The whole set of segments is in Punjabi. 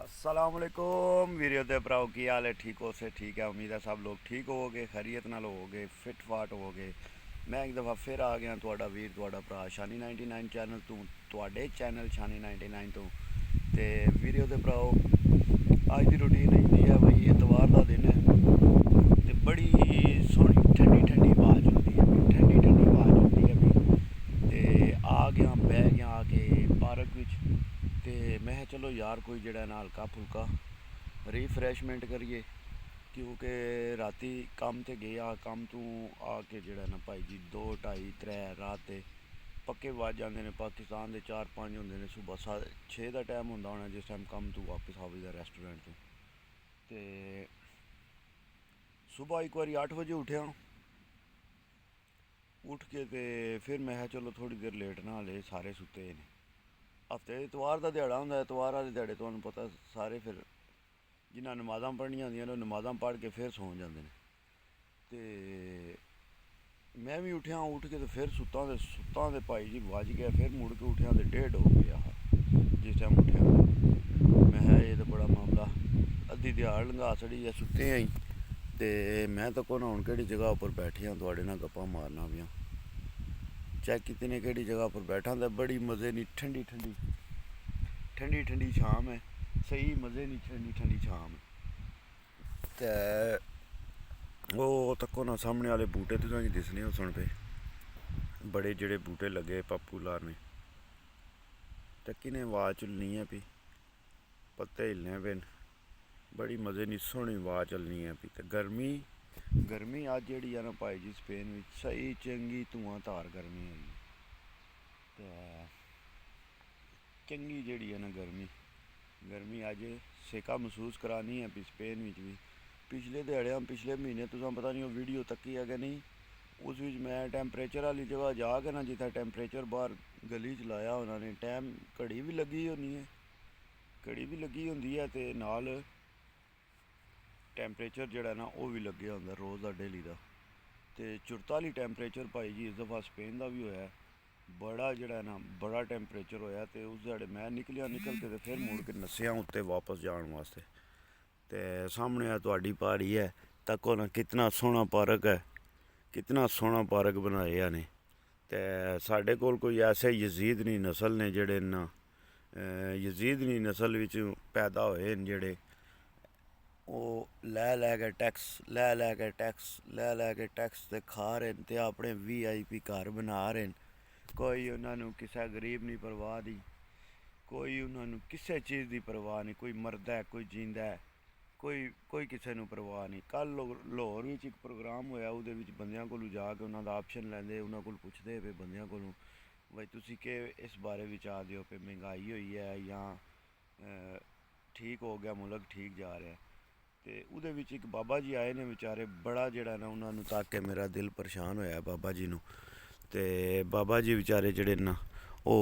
असलाकुम वीडियो दे भराओ की हाल है। ठीक हो से ठीक है। उम्मीद है सब लोग ठीक होवोगे, खैरियत नाल होवोगे, फिट फाट होवोगे। मैं एक दफ़ा फिर आ गया तुहाडा वीर तुहाडा भरा शानी 99 चैनल तू तुहाडे चैनल शानी 99 तो वीडियो दे भराओ अज की रूटीन इन्नी है भाई। इतवार का दिन है तो बड़ी सोहनी ठंडी ठंडी आवाज़ होती है, ठंडी ठंडी आवाज़ होती है भी। तो आ गया बह गया आके पार्क विच ते मैं चलो यार कोई जड़ा ना हल्का फुल्का रिफ्रैशमेंट करिए, क्योंकि राती कम ते गया, कम तू आके जड़ा ना भाई जी 2 2:30 3 रात दे पक्के वज जाते हैं। पाकिस्तान के 4 5 होंगे ने, सुबह 6 का टाइम होंदा होना जिस टाइम कम तू वापस आवेगा रेस्टोरेंट तो सुबह एक बार 8 बजे उठा, उठ के ते फिर मैं चलो थोड़ी देर लेट ना ले, सारे सुते ने। हफ्ते इतवार का दिहाड़ा होंदा, इतवार वाले दिहाड़े तुहानू पता सारे फिर जिन्हें नमाज़ां पढ़नियां होंदियां ने नमाज़ां पढ़ के फिर सौ जाते हैं। तो मैं भी उठा, उठ के तो फिर सुता तो भाई जी बज गया, फिर मुड़ के उठा तो 1:30 हो गया जिस टाइम उठा। मैं ये तो बड़ा मामला, अद्धी दिहाड़ लंघा छड़ी है सुते ही। तो मैं तो कौन हूँ कि जगह पर बैठी हाँ थोड़े ना गप्पा मारना भी, चेक की ने कि जगह पर बैठा तो बड़ी मज़े नहीं, ठंडी ठंडी ठंडी ठंडी शाम है, सही मज़े नहीं, ठंडी ठंडी शाम है। तो वो तक्को ना सामने वाले बूटे तुसेंगी दिसने हुसन पे, बड़े जेड़े बूटे लगे पॉपूलर ने, तक्की ने आवाज़ चलनी है भी, पत्ते हिलने पे, बड़ी मज़े नहीं सोहनी आवाज़ चलनी है भी। तो गर्मी गर्मी अज जी है ना भाई जी स्पेन में सही चंगी धुआं धार गर्मी है। तो चंगी जी है ना गर्मी अज सेका महसूस करानी है भी स्पेन में भी। पिछले दिहाड़े पिछले महीने तुसें पता नहीं वो वीडियो तक्की है कि नहीं, उस विच मैं टैंपरेचर वाली जगह जाके ना जितना टैंपरेचर बाहर गली च लाया उन्होंने टाइम घड़ी भी लगी होनी है, घड़ी भी लगी होंदी है तो नाल टैंपरेचर जड़ा ना वो भी लगे होंदा रोज़ का डेली का। तो 44 टैंपरेचर भाई जी इस दफ़ा स्पेन का भी होया, बड़ा जड़ा ना बड़ा टैंपरेचर होया। तो उस दिहाड़े मैं निकलिया, निकल के तो फिर मुड़ के नस्सिया उत्ते वापस जाने वास्ते। तो सामने है तुहाडी पहाड़ी है, तको ना कितना सोहना पार्क है, कितना सोहना पार्क बनाया ने। तो साढ़े कोल कोई ऐसे यजीदनी नस्ल ने जेड़े ना यजीदनी नस्ल विच पैदा होए न जेड़े, वो लै के टैक्स लै के टैक्स लै के टैक्स ते खा रहे न, ते अपने VIP घर बना रहे न। कोई उन्होंने किसी गरीब नहीं परवाह दी, कोई उन्होंने किसी चीज़ की परवाह नहीं, कोई मरदा है कोई जींदा है, कोई किसी को परवाह नहीं। कल लाहौर में एक प्रोग्राम होया, उहदे विच बंदियां कोलों जाके उन्होंने ऑप्शन लैंदे, उन्होंने को पुछदे पे बंदियां कोलों भाई तुसी के इस बारे विच आखदे हो पे महंगाई हुई है या ठीक हो गया मुल्क ठीक जा रहा है। तो उहदे विच एक बाबा जी आए ने बेचारे, बड़ा जड़ा ना उन्होंने तक के मेरा दिल परेशान होया बाबा जी नू। ते बाबा जी बेचारे जड़े ना वो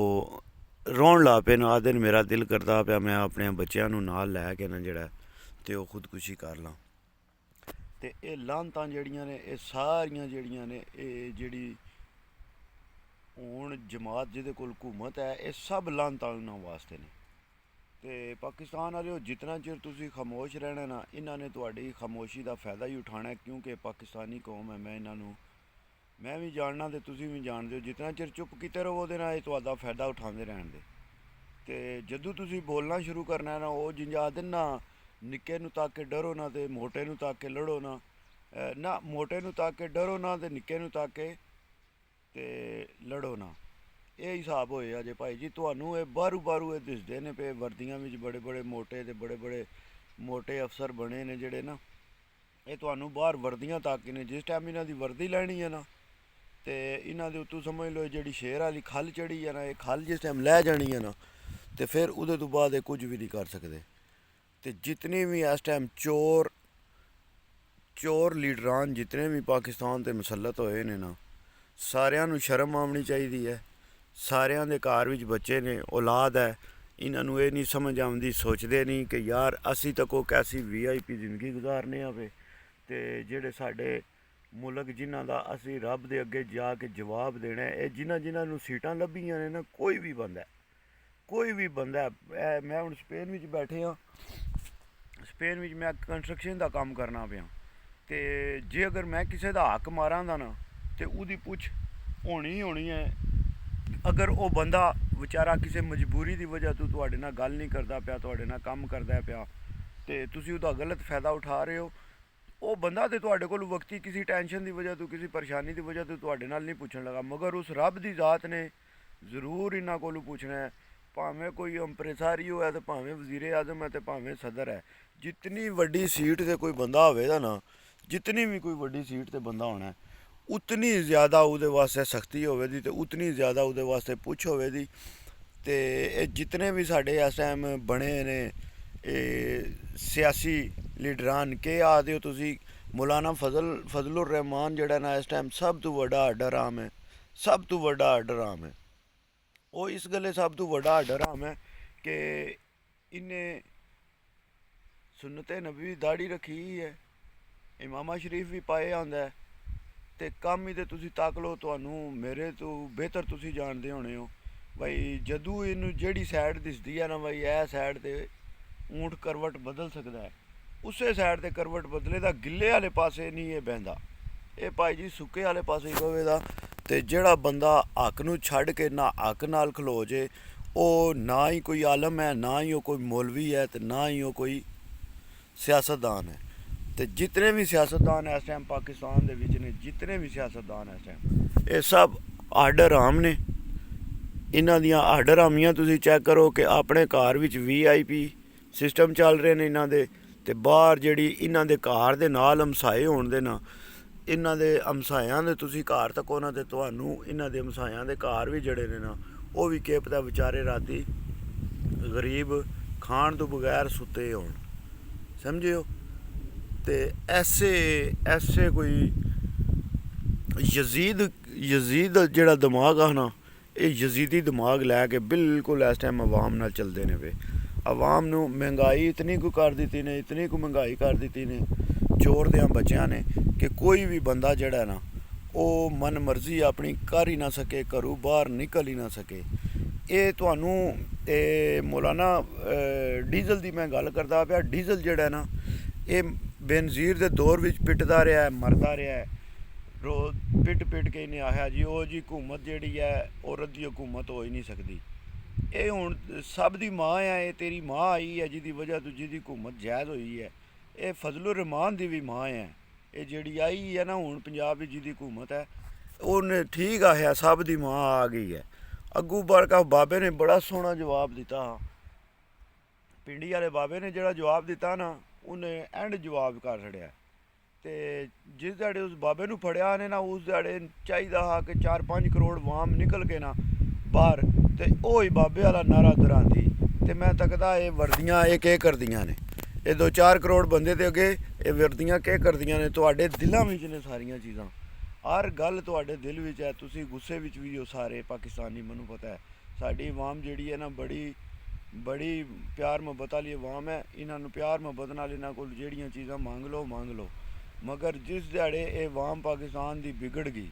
रोन ला पे न, आखदे न मेरा दिल करदा पिया मैं अपने बच्चों नू नाल लैके ना जड़ा ते ओह् खुदकुशी कर लां। ते एह् लानतां जड़ियां ने एह् सारियां जड़ियां ने एह् जेह्ड़ी हून जमात जिहदे कोल हुकूमत है, एह् सब लानतां उन्हां वास्ते ने। ते पाकिस्तान आह्लेओ जितना चिर तुसी खामोश रहना ना, इन्हां ने तुहाडी खामोशी का फ़ायदा ही उठाना है, क्योंकि पाकिस्तानी कौम है। मैं इन्हां नू मैं भी जानना ते तुसी भी जानदे हो, जितना चिर चुप कीते रवो ते ना एह् तुहाडा फ़ायदा उठांदे रहन दे। ते जदूं तुसी बोलना शुरू करना है ना, ओह् जिंज आखदे ना निक्के नू तक के डरो ना ते मोटे नू तक के लड़ो ना, ना मोटे नू तक के डरो ना ते निक्के नू तक के ते लड़ो ना। ये हिसाब होया जे भाई जी। तुहानू एह् बाहरू बाहरू एह् दिसदे ने पे वर्दियां विच बड़े बड़े मोटे ते बड़े बड़े मोटे अफसर बने ने जेड़े ना, एह् तुहानू बाहर वर्दियां तक ने। जिस टाइम इन्हां दी वर्दी लैनी है ना, तो इन्हां दे उत्तों समझ लो जेह्ड़ी शेर आह्ली खल चढ़ी है ना, एह् खल जिस टाइम लै जानी है ना, तो फिर उहदे तो बाद एह् कुछ भी नहीं कर सकदे। तो जितने भी इस टाइम चोर लीडरान जितने भी पाकिस्तान ते मुसलत होए ने ना, सारिਆਂ ਨੂੰ शर्म आनी चाहिदी है। सारिਆਂ ਦੇ ਘਰ ਵਿੱਚ बच्चे ने, औलाद है, इन्हां नू एह् नहीं समझ आउंदी, सोचदे नहीं कि यार असी तो कोई कैसी VIP जिंदगी गुजारने आवे। ते जेह्ड़े साढ़े मुल्क जिन्हां दा असी रब दे अग्गे जाके जवाब देना है, जिन्हां जिन्हां नू सीटां लब्भियां ने ना, कोई भी बंदा है ਕੋਈ ਵੀ ਬੰਦਾ ਮੈਂ ਹੁਣ ਸਪੇਨ ਵਿੱਚ ਬੈਠੇ ਹਾਂ, ਸਪੇਨ ਵਿੱਚ ਮੈਂ ਕੰਸਟਰਕਸ਼ਨ ਦਾ ਕੰਮ ਕਰਨਾ ਪਿਆ, ਤੇ ਜੇ ਅਗਰ ਮੈਂ ਕਿਸੇ ਦਾ ਹੱਕ ਮਾਰਾਂਗਾ ਨਾ ਤੇ ਉਹਦੀ ਪੁੱਛ ਹੋਣੀ ਹੈ। ਅਗਰ ਉਹ ਬੰਦਾ ਵਿਚਾਰਾ ਕਿਸੇ ਮਜਬੂਰੀ ਦੀ ਵਜ੍ਹਾ ਤੋਂ ਤੁਹਾਡੇ ਨਾਲ ਗੱਲ ਨਹੀਂ ਕਰਦਾ ਪਿਆ, ਤੁਹਾਡੇ ਨਾਲ ਕੰਮ ਕਰਦਾ ਪਿਆ, ਤੇ ਤੁਸੀਂ ਉਹਦਾ ਗਲਤ ਫਾਇਦਾ ਉਠਾ ਰਹੇ ਹੋ, ਉਹ ਬੰਦਾ ਤੇ ਤੁਹਾਡੇ ਕੋਲ ਵਕਤੀ ਕਿਸੇ ਟੈਨਸ਼ਨ ਦੀ ਵਜ੍ਹਾ ਤੋਂ, ਕਿਸੇ ਪਰੇਸ਼ਾਨੀ ਦੀ ਵਜ੍ਹਾ ਤੋਂ ਤੁਹਾਡੇ ਨਾਲ ਨਹੀਂ ਪੁੱਛਣ ਲੱਗਾ, ਮਗਰ ਉਸ ਰੱਬ ਦੀ ਜ਼ਾਤ ਨੇ ਜ਼ਰੂਰ ਇਹਨਾਂ ਕੋਲੋਂ ਪੁੱਛਣਾ ਹੈ। ਭਾਵੇਂ ਕੋਈ ਅੰਪ੍ਰੇਸਾਰੀਓ ਹੈ, ਤੇ ਭਾਵੇਂ ਵਜ਼ੀਰ ਆਜ਼ਮ ਹੈ, ਤੇ ਭਾਵੇਂ ਸਦਰ ਹੈ। ਜਿਤਨੀ ਵੱਡੀ ਸੀਟ 'ਤੇ ਕੋਈ ਬੰਦਾ ਹੋਵੇਗਾ ਨਾ, ਜਿਤਨੀ ਵੀ ਕੋਈ ਵੱਡੀ ਸੀਟ 'ਤੇ ਬੰਦਾ ਹੋਣਾ, ਉਤਨੀ ਜ਼ਿਆਦਾ ਉਹਦੇ ਵਾਸਤੇ ਸਖਤੀ ਹੋਵੇਗੀ, ਤੇ ਉਤਨੀ ਜ਼ਿਆਦਾ ਉਹਦੇ ਵਾਸਤੇ ਪੁੱਛ ਹੋਵੇਗੀ। ਤੇ ਇਹ ਜਿਤਨੇ ਵੀ ਸਾਡੇ ਇਸ ਟਾਈਮ ਬਣੇ ਨੇ ਇਹ ਸਿਆਸੀ ਲੀਡਰਾਨ, ਕੇ ਆਖਦੇ ਹੋ ਤੁਸੀਂ, ਮੌਲਾਨਾ ਫਜ਼ਲੁਰ ਰਹਿਮਾਨ ਜਿਹੜਾ ਨਾ ਇਸ ਟਾਈਮ ਸਭ ਤੋਂ ਵੱਡਾ ਹੱਡਰਾਮ ਹੈ, ਸਭ ਤੋਂ ਵੱਡਾ ਹੱਡਰਾਮ ਹੈ। ਉਹ ਇਸ ਗੱਲੇ ਸਭ ਤੋਂ ਵੱਡਾ ਹੱਡਰਾਮ ਹੈ ਕਿ ਇਹਨੇ ਸੁਨਨਤ ਨਬੀ ਦੀ ਦਾੜੀ ਰੱਖੀ ਹੀ ਹੈ, ਇਮਾਮਾ ਸ਼ਰੀਫ ਵੀ ਪਾਏ ਆਉਂਦਾ ਹੈ, ਤੇ ਕੰਮ ਹੀ ਤੇ ਤੁਸੀਂ ਤੱਕ ਲਓ, ਤੁਹਾਨੂੰ ਮੇਰੇ ਤੋਂ ਬਿਹਤਰ ਤੁਸੀਂ ਜਾਣਦੇ ਹੋਣੇ ਹੋ ਬਈ, ਜਦੋਂ ਇਹਨੂੰ ਜਿਹੜੀ ਸਾਈਡ ਦਿਸਦੀ ਹੈ ਨਾ ਬਈ ਇਹ ਸਾਈਡ 'ਤੇ ਊਂਠ ਕਰਵਟ ਬਦਲ ਸਕਦਾ ਹੈ, ਉਸੇ ਸਾਈਡ 'ਤੇ ਕਰਵਟ ਬਦਲੇ ਦਾ, ਗਿੱਲੇ ਵਾਲੇ ਪਾਸੇ ਨਹੀਂ ਇਹ ਬਹਿੰਦਾ, ਇਹ ਭਾਈ ਜੀ ਸੁੱਕੇ ਵਾਲੇ ਪਾਸੇ ਹੀ ਪਵੇਗਾ। ਤੇ ਜਿਹੜਾ ਬੰਦਾ ਹੱਕ ਨੂੰ ਛੱਡ ਕੇ ਨਾ ਹੱਕ ਨਾਲ ਖਲੋ ਜੇ, ਉਹ ਨਾ ਹੀ ਕੋਈ ਆਲਮ ਹੈ, ਨਾ ਹੀ ਉਹ ਕੋਈ ਮੌਲਵੀ ਹੈ, ਤੇ ਨਾ ਹੀ ਉਹ ਕੋਈ ਸਿਆਸਤਦਾਨ ਹੈ। ਤੇ ਜਿਤਨੇ ਵੀ ਸਿਆਸਤਦਾਨ ਇਸ ਟਾਈਮ ਪਾਕਿਸਤਾਨ ਦੇ ਵਿੱਚ ਨੇ, ਜਿਤਨੇ ਵੀ ਸਿਆਸਤਦਾਨ ਇਸ ਟਾਈਮ, ਇਹ ਸਭ ਹੱਡ ਹਰਾਮ ਨੇ। ਇਹਨਾਂ ਦੀਆਂ ਹੱਡ ਹਰਾਮੀਆਂ ਤੁਸੀਂ ਚੈੱਕ ਕਰੋ ਕਿ ਆਪਣੇ ਘਰ ਵਿੱਚ VIP ਸਿਸਟਮ ਚੱਲ ਰਹੇ ਨੇ ਇਹਨਾਂ ਦੇ, ਤੇ ਬਾਹਰ ਜਿਹੜੀ ਇਹਨਾਂ ਦੇ ਘਰ ਦੇ ਨਾਲ ਹਮਸਾਏ ਹੋਣ ਦੇ ਨਾ, ਇਹਨਾਂ ਦੇ ਹਮਸਾਇਆਂ ਦੇ ਤੁਸੀਂ ਘਰ ਤੱਕ ਉਹਨਾਂ ਦੇ ਤੁਹਾਨੂੰ ਇਹਨਾਂ ਦੇ ਹਮਸਾਇਆਂ ਦੇ ਘਰ ਵੀ ਜਿਹੜੇ ਨੇ ਨਾ, ਉਹ ਵੀ ਕੀ ਪਤਾ ਵਿਚਾਰੇ ਰਾਤੀ ਗਰੀਬ ਖਾਣ ਤੋਂ ਬਗੈਰ ਸੁੱਤੇ ਹੋਣ, ਸਮਝਿਓ। ਤੇ ਐਸੇ ਕੋਈ ਯਜ਼ੀਦ ਜਿਹੜਾ ਦਿਮਾਗ ਆ ਨਾ, ਇਹ ਯਜ਼ੀਦੀ ਦਿਮਾਗ ਲੈ ਕੇ ਬਿਲਕੁਲ ਇਸ ਟਾਈਮ ਆਵਾਮ ਨਾਲ ਚੱਲਦੇ ਨੇ ਵੇ। ਆਵਾਮ ਨੂੰ ਮਹਿੰਗਾਈ ਇਤਨੀ ਕੁ ਕਰ ਦਿੱਤੀ ਨੇ, ਇਤਨੀ ਕੁ ਮਹਿੰਗਾਈ ਕਰ ਦਿੱਤੀ ਨੇ ਚੋਰ ਦਿਆਂ ਬੱਚਿਆਂ ਨੇ, ਕਿ ਕੋਈ ਵੀ ਬੰਦਾ ਜਿਹੜਾ ਨਾ ਉਹ ਮਨ ਮਰਜ਼ੀ ਆਪਣੀ ਕਰ ਹੀ ਨਾ ਸਕੇ, ਘਰੋਂ ਬਾਹਰ ਨਿਕਲ ਹੀ ਨਾ ਸਕੇ। ਇਹ ਤੁਹਾਨੂੰ ਮੌਲਾਨਾ ਡੀਜ਼ਲ ਦੀ ਮੈਂ ਗੱਲ ਕਰਦਾ ਪਿਆ, ਡੀਜ਼ਲ ਜਿਹੜਾ ਨਾ ਇਹ ਬੇਨਜ਼ੀਰ ਦੇ ਦੌਰ ਵਿੱਚ ਪਿੱਟਦਾ ਰਿਹਾ, ਮਰਦਾ ਰਿਹਾ, ਰੋਜ਼ ਪਿੱਟ ਕੇ ਇਹਨੇ ਆਖਿਆ ਜੀ ਉਹ ਜੀ ਹਕੂਮਤ ਜਿਹੜੀ ਹੈ ਔਰਤ ਦੀ ਹਕੂਮਤ ਹੋ ਹੀ ਨਹੀਂ ਸਕਦੀ। ਇਹ ਹੁਣ ਸਭ ਦੀ ਮਾਂ ਹੈ, ਇਹ ਤੇਰੀ ਮਾਂ ਆਈ ਹੈ ਜਿਹਦੀ ਵਜ੍ਹਾ ਤੋਂ ਜਿਹਦੀ ਹਕੂਮਤ ਜਾਇਜ਼ ਹੋਈ ਹੈ। ਇਹ ਫਜ਼ਲੁਰ ਰਹਿਮਾਨ ਦੀ ਵੀ ਮਾਂ ਹੈ, ਇਹ ਜਿਹੜੀ ਆਈ ਹੈ ਨਾ ਹੁਣ ਪੰਜਾਬ ਵਿੱਚ ਜਿਹਦੀ ਹਕੂਮਤ ਹੈ, ਉਹਨੇ ਠੀਕ ਆਖਿਆ ਸਭ ਦੀ ਮਾਂ ਆ ਗਈ ਹੈ। ਅੱਗੂ ਬਰਕਾ ਬਾਬੇ ਨੇ ਬੜਾ ਸੋਹਣਾ ਜਵਾਬ ਦਿੱਤਾ, ਪਿੰਡੀ ਵਾਲੇ ਬਾਬੇ ਨੇ ਜਿਹੜਾ ਜਵਾਬ ਦਿੱਤਾ ਨਾ, ਉਹਨੇ ਐਂਡ ਜਵਾਬ ਕਰ ਛੜਿਆ। ਤੇ ਜਿਸ ਦਿਹਾੜੇ ਉਸ ਬਾਬੇ ਨੂੰ ਫੜਿਆ ਨੇ ਨਾ, ਉਸ ਦਿਹਾੜੇ ਚਾਹੀਦਾ ਹਾਂ ਕਿ 4-5 ਕਰੋੜ ਵਾਮ ਨਿਕਲ ਕੇ ਨਾ ਬਾਹਰ, ਤੇ ਉਹ ਹੀ ਬਾਬੇ ਵਾਲਾ ਨਾਰਾ ਦਰਾਂਦੀ। ਤੇ ਮੈਂ ਤੱਕਦਾ ਇਹ ਵਰਦੀਆਂ ਇਹ ਕੀ ਕਰਦੀਆਂ ਨੇ, ਇਹ 2-4 ਕਰੋੜ ਬੰਦੇ ਦੇ ਅੱਗੇ ਇਹ ਵਰਦੀਆਂ ਕੀ ਕਰਦੀਆਂ ਨੇ। ਤੁਹਾਡੇ ਦਿਲਾਂ ਵਿੱਚ ਨੇ ਸਾਰੀਆਂ ਚੀਜ਼ਾਂ, ਹਰ ਗੱਲ ਤੁਹਾਡੇ ਦਿਲ ਵਿੱਚ ਹੈ। ਤੁਸੀਂ ਗੁੱਸੇ ਵਿੱਚ ਵੀ ਹੋ ਸਾਰੇ ਪਾਕਿਸਤਾਨੀ, ਮੈਨੂੰ ਪਤਾ ਹੈ। ਸਾਡੀ ਆਵਾਮ ਜਿਹੜੀ ਹੈ ਨਾ ਬੜੀ ਪਿਆਰ ਮੁਹੱਬਤ ਵਾਲੀ ਆਵਾਮ ਹੈ। ਇਹਨਾਂ ਨੂੰ ਪਿਆਰ ਮੁਹੱਬਤ ਨਾਲ ਇਹਨਾਂ ਕੋਲ ਜਿਹੜੀਆਂ ਚੀਜ਼ਾਂ ਮੰਗ ਲਓ, ਮਗਰ ਜਿਸ ਦਿਹਾੜੇ ਇਹ ਆਵਾਮ ਪਾਕਿਸਤਾਨ ਦੀ ਵਿਗੜ ਗਈ,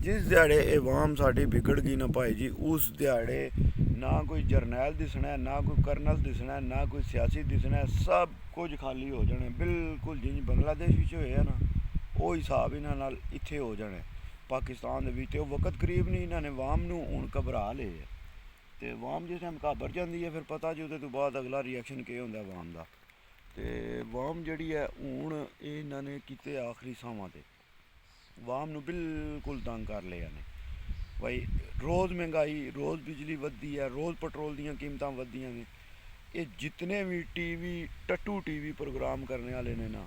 ਜਿਸ ਦਿਹਾੜੇ ਇਹ ਆਵਾਮ ਸਾਡੀ ਵਿਗੜ ਗਈ ਨਾ ਭਾਈ ਜੀ, ਉਸ ਦਿਹਾੜੇ ਨਾ ਕੋਈ ਜਰਨੈਲ ਦਿਸਣਾ, ਨਾ ਕੋਈ ਕਰਨਲ ਦਿਸਣਾ, ਨਾ ਕੋਈ ਸਿਆਸੀ ਦਿਸਣਾ, ਸਭ ਕੁਝ ਖਾਲੀ ਹੋ ਜਾਣਾ ਬਿਲਕੁਲ। ਜਿੰਜ ਬੰਗਲਾਦੇਸ਼ ਵਿੱਚ ਹੋਇਆ ਨਾ, ਉਹ ਹਿਸਾਬ ਇਹਨਾਂ ਨਾਲ ਇੱਥੇ ਹੋ ਜਾਣਾ ਪਾਕਿਸਤਾਨ ਦੇ ਵਿੱਚ। ਤੇ ਉਹ ਵਕਤ ਕਰੀਬ ਨਹੀਂ, ਇਹਨਾਂ ਨੇ ਆਵਾਮ ਨੂੰ ਹੁਣ ਘਬਰਾ ਲਏ ਹੈ। ਤੇ ਆਵਾਮ ਜਿਸ ਟਾਈਮ ਘਾਬਰ ਜਾਂਦੀ ਹੈ, ਫਿਰ ਪਤਾ ਜੀ ਉਹਦੇ ਤੋਂ ਬਾਅਦ ਅਗਲਾ ਰਿਐਕਸ਼ਨ ਕੀ ਹੁੰਦਾ ਆਵਾਮ ਦਾ। ਤੇ ਆਵਾਮ ਜਿਹੜੀ ਹੈ ਹੁਣ ਇਹ ਇਹਨਾਂ ਨੇ ਕੀਤੇ ਆਖਰੀ ਸਾਹਾਂ 'ਤੇ ਆਵਾਮ ਨੂੰ ਬਿਲਕੁਲ ਤੰਗ ਕਰ ਲਿਆ ਨੇ ਭਾਈ। ਰੋਜ਼ ਮਹਿੰਗਾਈ, ਰੋਜ਼ ਬਿਜਲੀ ਵੱਧਦੀ ਹੈ, ਰੋਜ਼ ਪੈਟਰੋਲ ਦੀਆਂ ਕੀਮਤਾਂ ਵੱਧਦੀਆਂ ਨੇ। ਇਹ ਜਿਤਨੇ ਵੀ ਟੱਟੂ TV ਪ੍ਰੋਗਰਾਮ ਕਰਨ ਵਾਲੇ ਨੇ ਨਾ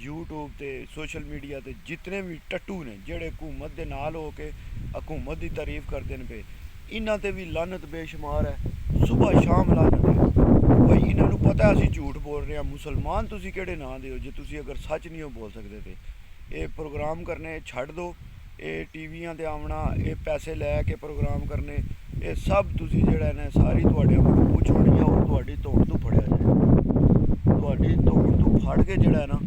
YouTube ਤੇ ਸੋਸ਼ਲ ਮੀਡੀਆ 'ਤੇ, ਜਿਤਨੇ ਵੀ ਟੱਟੂ ਨੇ ਜਿਹੜੇ ਹਕੂਮਤ ਦੇ ਨਾਲ ਹੋ ਕੇ ਹਕੂਮਤ ਦੀ ਤਾਰੀਫ ਕਰਦੇ ਨੇ ਪਏ, ਇਹਨਾਂ 'ਤੇ ਵੀ ਲਾਨਤ ਬੇਸ਼ੁਮਾਰ ਹੈ, ਸੁਬਹ ਸ਼ਾਮ ਲਾਨਤ ਹੈ ਭਾਈ। ਇਹਨਾਂ ਨੂੰ ਪਤਾ ਅਸੀਂ ਝੂਠ ਬੋਲ ਰਹੇ ਹਾਂ। ਮੁਸਲਮਾਨ ਤੁਸੀਂ ਕਿਹੜੇ ਨਾਂ ਦੇ ਹੋ ਜੇ ਤੁਸੀਂ ਅਗਰ ਸੱਚ ਨਹੀਂ ਹੋ ਬੋਲ ਸਕਦੇ? ਤੇ ਇਹ ਪ੍ਰੋਗਰਾਮ ਕਰਨੇ ਛੱਡ ਦਿਓ, ਇਹ ਟੀਵੀਆਂ 'ਤੇ ਆਉਣਾ, ਇਹ ਪੈਸੇ ਲੈ ਕੇ ਪ੍ਰੋਗਰਾਮ ਕਰਨੇ, ਇਹ ਸਭ ਤੁਸੀਂ ਜਿਹੜਾ ਨਾ ਸਾਰੀ ਤੁਹਾਡੇ ਕੋਲ ਪੁੱਛ ਹੋਣੀ ਹੈ, ਉਹ ਤੁਹਾਡੀ ਧੌਣ ਤੋਂ ਫੜਿਆ ਜਾਏ। ਤੁਹਾਡੀ ਧੌਣ ਤੋਂ ਫੜ ਕੇ ਜਿਹੜਾ ਨਾ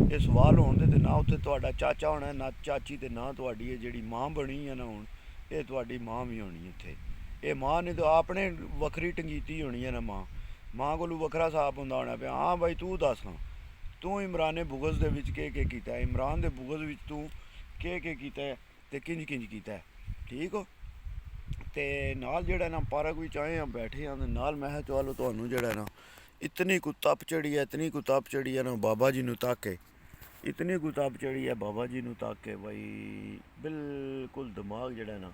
ਇਹ ਸਵਾਲ ਹੋਣ ਦੇ, ਤੇ ਨਾ ਉੱਥੇ ਤੁਹਾਡਾ ਚਾਚਾ ਹੋਣਾ, ਨਾ ਚਾਚੀ, ਤੇ ਨਾ ਤੁਹਾਡੀ ਇਹ ਜਿਹੜੀ ਮਾਂ ਬਣੀ ਹੈ ਨਾ ਹੁਣ, ਇਹ ਤੁਹਾਡੀ ਮਾਂ ਵੀ ਹੋਣੀ ਇੱਥੇ। ਇਹ ਮਾਂ ਨੇ ਤਾਂ ਆਪਣੇ ਵੱਖਰੀ ਟੰਗੀਤੀ ਹੋਣੀ ਹੈ ਨਾ। ਮਾਂ ਕੋਲੋਂ ਵੱਖਰਾ ਸਾਪ ਹੁੰਦਾ ਹੋਣਾ ਪਿਆ। ਹਾਂ ਬਾਈ ਤੂੰ ਦੱਸ, ਹਾਂ ਤੂੰ ਇਮਰਾਨ ਬੁਗਜ਼ ਦੇ ਵਿੱਚ ਕੀ ਕੀਤਾ, ਇਮਰਾਨ ਦੇ ਬੁਗਜ਼ ਵਿੱਚ ਤੂੰ ਕੀ ਕੀਤਾ ਤੇ ਕਿੰਜ ਕੀਤਾ, ਠੀਕ ਹੋ। ਤੇ ਨਾਲ ਜਿਹੜਾ ਨਾ ਪਾਰਕ ਵਿੱਚ ਆਏ ਆ, ਬੈਠੇ ਆ, ਨਾਲ ਮੈਂ ਕਿਹਾ ਚਲੋ ਤੁਹਾਨੂੰ ਜਿਹੜਾ ਨਾ ਇਤਨੀ ਕੁ ਤਪ ਚੜੀ ਹੈ ਨਾ ਬਾਬਾ ਜੀ ਨੂੰ ਤੱਕ ਕੇ, ਇਤਨੀ ਕੁ ਤਪ ਚੜੀ ਹੈ ਬਾਬਾ ਜੀ ਨੂੰ ਤੱਕ ਕੇ ਬਈ ਬਿਲਕੁਲ ਦਿਮਾਗ ਜਿਹੜਾ ਨਾ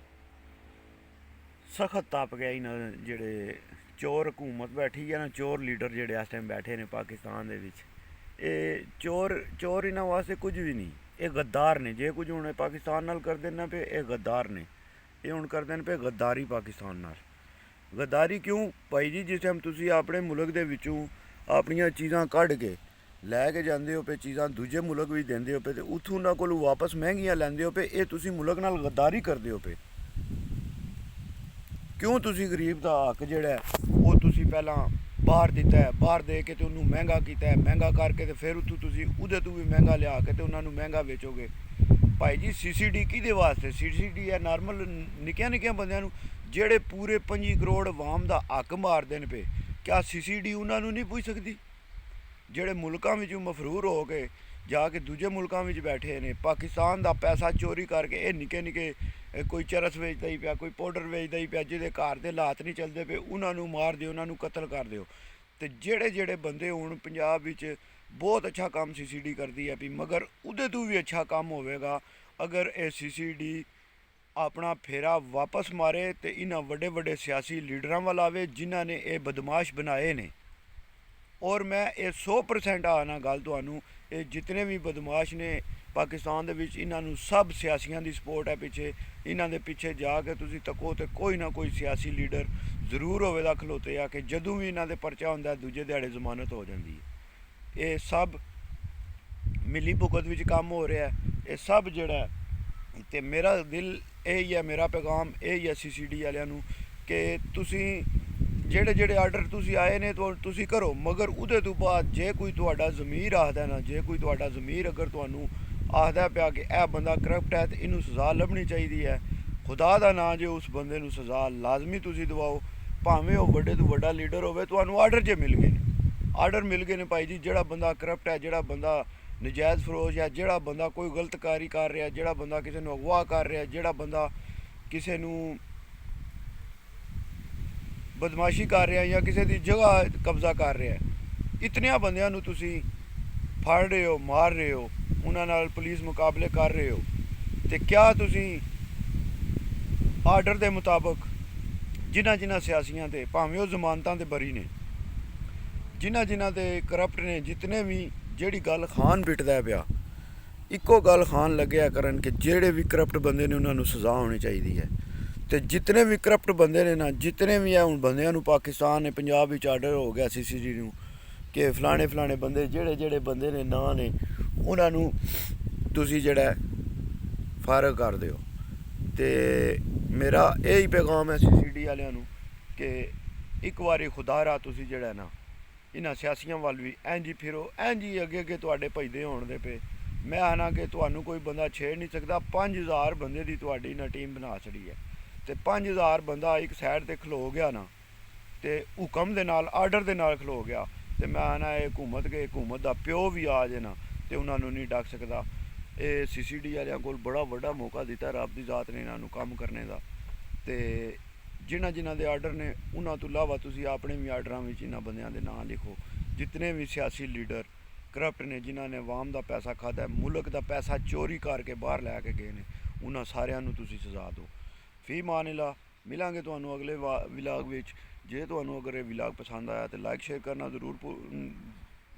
ਸਖਤ ਤਪ ਗਿਆ ਹੀ ਨਾ। ਜਿਹੜੇ ਚੋਰ ਹਕੂਮਤ ਬੈਠੀ ਹੈ ਨਾ, ਚੋਰ ਲੀਡਰ ਜਿਹੜੇ ਇਸ ਟਾਈਮ ਬੈਠੇ ਨੇ ਪਾਕਿਸਤਾਨ ਦੇ ਵਿੱਚ, ਇਹ ਚੋਰ ਇਹਨਾਂ ਵਾਸਤੇ ਕੁਝ ਵੀ ਨਹੀਂ, ਇਹ ਗੱਦਾਰ ਨੇ। ਜੇ ਕੁਝ ਹੁਣ ਪਾਕਿਸਤਾਨ ਨਾਲ ਕਰਦੇ ਨਾ ਪਏ, ਇਹ ਗੱਦਾਰ ਨੇ। ਇਹ ਹੁਣ ਕਰਦੇ ਨੇ ਪਏ ਗੱਦਾਰੀ ਪਾਕਿਸਤਾਨ ਨਾਲ। ਗੱਦਾਰੀ ਕਿਉਂ ਭਾਈ ਜੀ? ਜਿਸ ਟਾਈਮ ਤੁਸੀਂ ਆਪਣੇ ਮੁਲਕ ਦੇ ਵਿੱਚੋਂ ਆਪਣੀਆਂ ਚੀਜ਼ਾਂ ਕੱਢ ਕੇ ਲੈ ਕੇ ਜਾਂਦੇ ਹੋ ਪਏ, ਚੀਜ਼ਾਂ ਦੂਜੇ ਮੁਲਕ ਵਿੱਚ ਦਿੰਦੇ ਹੋ ਪਏ, ਅਤੇ ਉੱਥੋਂ ਉਹਨਾਂ ਕੋਲੋਂ ਵਾਪਸ ਮਹਿੰਗੀਆਂ ਲੈਂਦੇ ਹੋ ਪਏ, ਇਹ ਤੁਸੀਂ ਮੁਲਕ ਨਾਲ ਗੱਦਾਰੀ ਕਰਦੇ ਹੋ ਪਏ। ਕਿਉਂ ਤੁਸੀਂ ਗਰੀਬ ਦਾ ਹੱਕ ਜਿਹੜਾ ਉਹ ਤੁਸੀਂ ਪਹਿਲਾਂ ਬਾਹਰ ਦਿੱਤਾ ਹੈ, ਬਾਹਰ ਦੇ ਕੇ ਤੇ ਉਹਨੂੰ ਮਹਿੰਗਾ ਕੀਤਾ ਹੈ, ਮਹਿੰਗਾ ਕਰਕੇ ਤੇ ਫਿਰ ਉੱਥੋਂ ਤੁਸੀਂ ਉਹਦੇ ਤੋਂ ਵੀ ਮਹਿੰਗਾ ਲਿਆ ਕੇ ਤੇ ਉਹਨਾਂ ਨੂੰ ਮਹਿੰਗਾ ਵੇਚੋਗੇ। ਭਾਈ ਜੀ CCD ਕਿਹਦੇ ਵਾਸਤੇ? CCD ਹੈ ਨਾਰਮਲ ਨਿੱਕੀਆਂ ਬੰਦਿਆਂ ਨੂੰ ਜਿਹੜੇ ਪੂਰੇ 25 ਕਰੋੜ ਆਵਾਮ ਦਾ ਹੱਕ ਮਾਰਦੇ ਨੇ ਪਏ। ਕਿਆ CCD ਉਹਨਾਂ ਨੂੰ ਨਹੀਂ ਪੁੱਛ ਸਕਦੀ? ਜਿਹੜੇ ਮੁਲਕਾਂ ਵਿੱਚੋਂ ਮਫਰੂਰ ਹੋ ਕੇ ਜਾ ਕੇ ਦੂਜੇ ਮੁਲਕਾਂ ਵਿੱਚ ਬੈਠੇ ਨੇ, ਪਾਕਿਸਤਾਨ ਦਾ ਪੈਸਾ ਚੋਰੀ ਕਰਕੇ, ਇਹ ਨਿੱਕੇ ਕੋਈ ਚਰਸ ਵੇਚਦਾ ਹੀ ਪਿਆ, ਕੋਈ ਪਾਊਡਰ ਵੇਚਦਾ ਹੀ ਪਿਆ, ਜਿਹਦੇ ਘਰ ਦੇ ਹਾਲਾਤ ਨਹੀਂ ਚੱਲਦੇ ਪਏ, ਉਹਨਾਂ ਨੂੰ ਮਾਰ ਦਿਓ, ਉਹਨਾਂ ਨੂੰ ਕਤਲ ਕਰ ਦਿਓ। ਤੇ ਜਿਹੜੇ ਬੰਦੇ ਹੁਣ ਪੰਜਾਬ ਵਿੱਚ ਬਹੁਤ ਅੱਛਾ ਕੰਮ CCD ਕਰਦੀ ਹੈ ਵੀ, ਮਗਰ ਉਹਦੇ ਤੋਂ ਵੀ ਅੱਛਾ ਕੰਮ ਹੋਵੇਗਾ ਅਗਰ ਇਹ CCD ਆਪਣਾ ਫੇਰਾ ਵਾਪਸ ਮਾਰੇ ਤੇ ਇਹਨਾਂ ਵੱਡੇ ਸਿਆਸੀ ਲੀਡਰਾਂ ਵੱਲ ਆਵੇ ਜਿਨ੍ਹਾਂ ਨੇ ਇਹ ਬਦਮਾਸ਼ ਬਣਾਏ ਨੇ। ਔਰ ਮੈਂ ਇਹ 100% ਆਣਾ ਗੱਲ ਤੁਹਾਨੂੰ, ਇਹ ਜਿਤਨੇ ਵੀ ਬਦਮਾਸ਼ ਨੇ ਪਾਕਿਸਤਾਨ ਦੇ ਵਿੱਚ, ਇਹਨਾਂ ਨੂੰ ਸਭ ਸਿਆਸੀਆਂ ਦੀ ਸਪੋਰਟ ਹੈ ਪਿੱਛੇ। ਇਹਨਾਂ ਦੇ ਪਿੱਛੇ ਜਾ ਕੇ ਤੁਸੀਂ ਤੱਕੋ ਤੇ ਕੋਈ ਨਾ ਕੋਈ ਸਿਆਸੀ ਲੀਡਰ ਜ਼ਰੂਰ ਹੋਵੇਗਾ ਖਲੋਤੇ ਆ ਕਿ ਜਦੋਂ ਵੀ ਇਹਨਾਂ ਦੇ ਪਰਚਾ ਹੁੰਦਾ ਦੂਜੇ ਦਿਹਾੜੇ ਜ਼ਮਾਨਤ ਹੋ ਜਾਂਦੀ ਹੈ। ਇਹ ਸਭ ਮਿਲੀ ਭੁਗਤ ਵਿੱਚ ਕੰਮ ਹੋ ਰਿਹਾ, ਇਹ ਸਭ ਜਿਹੜਾ। ਤੇ ਮੇਰਾ ਦਿਲ ਇਹ ਹੀ ਹੈ, ਮੇਰਾ ਪੈਗਾਮ ਇਹ ਹੀ ਹੈ CCD ਵਾਲਿਆਂ ਨੂੰ ਕਿ ਤੁਸੀਂ ਜਿਹੜੇ ਆਰਡਰ ਤੁਸੀਂ ਆਏ ਨੇ ਤੁਸੀਂ ਕਰੋ, ਮਗਰ ਉਹਦੇ ਤੋਂ ਬਾਅਦ ਜੇ ਕੋਈ ਤੁਹਾਡਾ ਜ਼ਮੀਰ ਆਖਦਾ ਨਾ, ਜੇ ਕੋਈ ਤੁਹਾਡਾ ਜ਼ਮੀਰ ਅਗਰ ਤੁਹਾਨੂੰ ਆਖਦਾ ਪਿਆ ਕਿ ਇਹ ਬੰਦਾ ਕਰਪਟ ਹੈ ਤੇ ਇਹਨੂੰ ਸਜ਼ਾ ਲੱਭਣੀ ਚਾਹੀਦੀ ਹੈ, ਖੁਦਾ ਦਾ ਨਾਂ ਜੇ ਉਸ ਬੰਦੇ ਨੂੰ ਸਜ਼ਾ ਲਾਜ਼ਮੀ ਤੁਸੀਂ ਦਿਵਾਓ, ਭਾਵੇਂ ਉਹ ਵੱਡੇ ਤੋਂ ਵੱਡਾ ਲੀਡਰ ਹੋਵੇ। ਤੁਹਾਨੂੰ ਆਰਡਰ ਜੇ ਮਿਲ ਗਏ ਨੇ, ਆਰਡਰ ਮਿਲ ਗਏ ਨੇ ਭਾਈ ਜੀ, ਜਿਹੜਾ ਬੰਦਾ ਕਰਪਟ ਹੈ, ਜਿਹੜਾ ਬੰਦਾ ਨਜਾਇਜ਼ ਫਰੋਸ਼ ਹੈ, ਜਿਹੜਾ ਬੰਦਾ ਕੋਈ ਗਲਤ ਕਾਰੀ ਕਰ ਰਿਹਾ, ਜਿਹੜਾ ਬੰਦਾ ਕਿਸੇ ਨੂੰ ਅਗਵਾ ਕਰ ਰਿਹਾ, ਜਿਹੜਾ ਬੰਦਾ ਕਿਸੇ ਨੂੰ ਬਦਮਾਸ਼ੀ ਕਰ ਰਿਹਾ ਜਾਂ ਕਿਸੇ ਦੀ ਜਗ੍ਹਾ ਕਬਜ਼ਾ ਕਰ ਰਿਹਾ, ਇਤਨਿਆਂ ਬੰਦਿਆਂ ਨੂੰ ਤੁਸੀਂ ਫੜ ਰਹੇ ਹੋ, ਮਾਰ ਰਹੇ ਹੋ, ਉਹਨਾਂ ਨਾਲ ਪੁਲਿਸ ਮੁਕਾਬਲੇ ਕਰ ਰਹੇ ਹੋ। ਤੇ ਕਿਆ ਤੁਸੀਂ ਆਰਡਰ ਦੇ ਮੁਤਾਬਕ ਜਿਨ੍ਹਾਂ ਸਿਆਸੀਆਂ ਤੇ, ਭਾਵੇਂ ਉਹ ਜ਼ਮਾਨਤਾਂ ਤੇ ਬਰੀ ਨੇ, ਜਿਨ੍ਹਾਂ ਦੇ ਕਰਪਟ ਨੇ, ਜਿਤਨੇ ਵੀ, ਜਿਹੜੀ ਗੱਲ ਖਾਨ ਪਿੱਟਦਾ ਪਿਆ, ਇੱਕੋ ਗੱਲ ਖਾਨ ਲੱਗਿਆ ਕਰਨ ਕਿ ਜਿਹੜੇ ਵੀ ਕਰਪਟ ਬੰਦੇ ਨੇ ਉਹਨਾਂ ਨੂੰ ਸਜ਼ਾ ਹੋਣੀ ਚਾਹੀਦੀ ਹੈ। ਤੇ ਜਿਤਨੇ ਵੀ ਕਰਪਟ ਬੰਦੇ ਨੇ ਨਾ, ਜਿਤਨੇ ਵੀ ਆ ਹੁਣ ਬੰਦਿਆਂ ਨੂੰ ਪਾਕਿਸਤਾਨ ਨੇ, ਪੰਜਾਬ ਵਿੱਚ ਆਰਡਰ ਹੋ ਗਿਆ CCD ਨੂੰ ਕਿ ਫਲਾਣੇ ਬੰਦੇ, ਜਿਹੜੇ ਬੰਦੇ ਨੇ ਨਾਂ ਨੇ, ਉਹਨਾਂ ਨੂੰ ਤੁਸੀਂ ਜਿਹੜਾ ਫਾਰਗ ਕਰ ਦਿਓ। ਤੇ ਮੇਰਾ ਇਹ ਹੀ ਪੈਗਾਮ ਹੈ CCD ਵਾਲਿਆਂ ਨੂੰ ਕਿ ਇੱਕ ਵਾਰੀ ਖੁਦਾਰਾ ਤੁਸੀਂ ਜਿਹੜਾ ਨਾ ਇਹਨਾਂ ਸਿਆਸੀਆਂ ਵੱਲ ਵੀ ਇੰਝ ਹੀ ਫਿਰੋ, ਇੰਝ ਹੀ ਅੱਗੇ ਤੁਹਾਡੇ ਭਜਦੇ ਹੋਣ ਦੇ ਪਏ। ਮੈਂ ਆਣਾ ਕਿ ਤੁਹਾਨੂੰ ਕੋਈ ਬੰਦਾ ਛੇੜ ਨਹੀਂ ਸਕਦਾ। 5000 ਬੰਦੇ ਦੀ ਤੁਹਾਡੀ ਨਾ ਟੀਮ ਬਣਾ ਛੜੀ ਹੈ, ਤੇ 5000 ਬੰਦਾ ਇੱਕ ਸਾਈਡ 'ਤੇ ਖਲੋ ਗਿਆ ਨਾ, ਤੇ ਹੁਕਮ ਦੇ ਨਾਲ, ਆਰਡਰ ਦੇ ਨਾਲ ਖਲੋ ਗਿਆ, ਤੇ ਮੈਂ ਆਣਾ ਇਹ ਹਕੂਮਤ ਦਾ ਪਿਓ ਵੀ ਆ ਜੇ ਨਾ ਤੇ ਉਹਨਾਂ ਨੂੰ ਨਹੀਂ ਡੱਕ ਸਕਦਾ। ਇਹ CCD ਵਾਲਿਆਂ ਕੋਲ ਬੜਾ ਵੱਡਾ ਮੌਕਾ ਦਿੱਤਾ ਰੱਬ ਦੀ ਜ਼ਾਤ ਨੇ ਇਹਨਾਂ ਨੂੰ ਕੰਮ ਕਰਨੇ ਦਾ। ਤੇ ਜਿਨ੍ਹਾਂ ਦੇ ਆਰਡਰ ਨੇ, ਉਹਨਾਂ ਤੋਂ ਇਲਾਵਾ ਤੁਸੀਂ ਆਪਣੇ ਵੀ ਆਰਡਰਾਂ ਵਿੱਚ ਇਹਨਾਂ ਬੰਦਿਆਂ ਦੇ ਨਾਂ ਲਿਖੋ, ਜਿਤਨੇ ਵੀ ਸਿਆਸੀ ਲੀਡਰ ਕਰਪਟ ਨੇ, ਜਿਨ੍ਹਾਂ ਨੇ ਆਵਾਮ ਦਾ ਪੈਸਾ ਖਾਧਾ, ਮੁਲਕ ਦਾ ਪੈਸਾ ਚੋਰੀ ਕਰਕੇ ਬਾਹਰ ਲੈ ਕੇ ਗਏ ਨੇ, ਉਹਨਾਂ ਸਾਰਿਆਂ ਨੂੰ ਤੁਸੀਂ ਸਜ਼ਾ ਦਿਓ। ਫੀ ਮਾਨ ਅੱਲਾ, ਮਿਲਾਂਗੇ ਤੁਹਾਨੂੰ ਅਗਲੇ ਵਿਲਾਗ ਵਿੱਚ। ਜੇ ਤੁਹਾਨੂੰ ਅਗਰ ਇਹ ਵਿਲਾਗ ਪਸੰਦ ਆਇਆ ਤਾਂ ਲਾਈਕ ਸ਼ੇਅਰ ਕਰਨਾ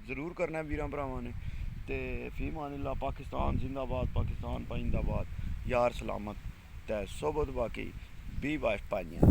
ਜ਼ਰੂਰ ਕਰਨਾ ਵੀਰਾਂ ਭਰਾਵਾਂ ਨੇ। ਤੇ ਫੀ ਮਾਨ ਅੱਲਾ, ਪਾਕਿਸਤਾਨ ਜ਼ਿੰਦਾਬਾਦ, ਪਾਕਿਸਤਾਨ ਪਾਇੰਦਾਬਾਦ, ਯਾਰ ਸਲਾਮਤ ਤੇ सोबत बाकी भी बाश पाइयां।